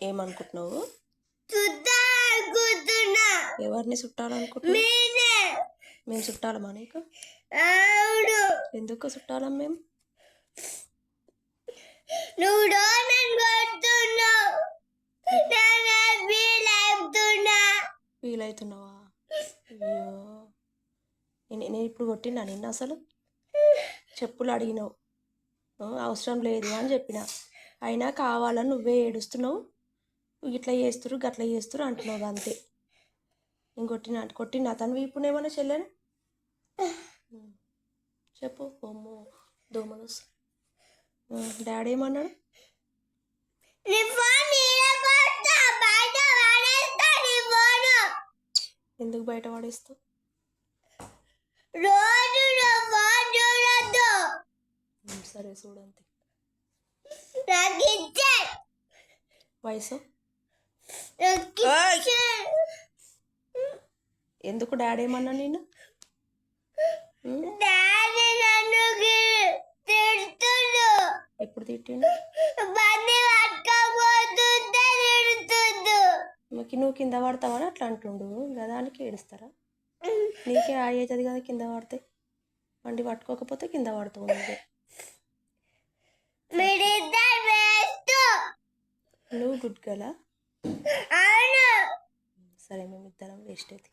ఏమనుకుంటున్నావు? చుట్టాలనుకుంటున్నా. ఎవరిని చుట్టాలనుకుంటున్నావు? మేము చుట్టాలమా నీకు? అవును. ఎందుకు చుట్టాలం మేము? నువ్వు నన్ను కొడుతున్నావు. ఫీల్ అవుతున్నావా? అయ్యో, నేను ఇప్పుడు కొట్టినా నిన్ను? అసలు చెప్పులు అడిగినావు, అవసరం లేదు అని చెప్పిన, అయినా కావాలని నువ్వే ఏడుస్తున్నావు. ఇట్లా చేస్తురు గట్లా చేస్తురు అంటున్నావు, అంతే. నేను కొట్టినా తను ఇప్పుడు ఏమన్నా చెల్లెను చెప్పు. బొమ్మ దోమలు. డాడీ ఏమన్నాడు? ఎందుకు బయట పడేస్తావు? సరే చూడంతే. వయసు ఎందుకు డాడీ ఏమన్నా నేను? ఎప్పుడు తిట్టిండు? నువ్వు కింద పడతావని అట్లా అంటుండు కదా, దానికి ఏడుస్తారా? నీకే అవుతుంది కదా కింద పడితే. బండి పట్టుకోకపోతే కింద పడుతావు నువ్వే. నువ్వు గుడ్ గర్ల్. సరే, మేమిద్దరం వేస్ట్ అయితే.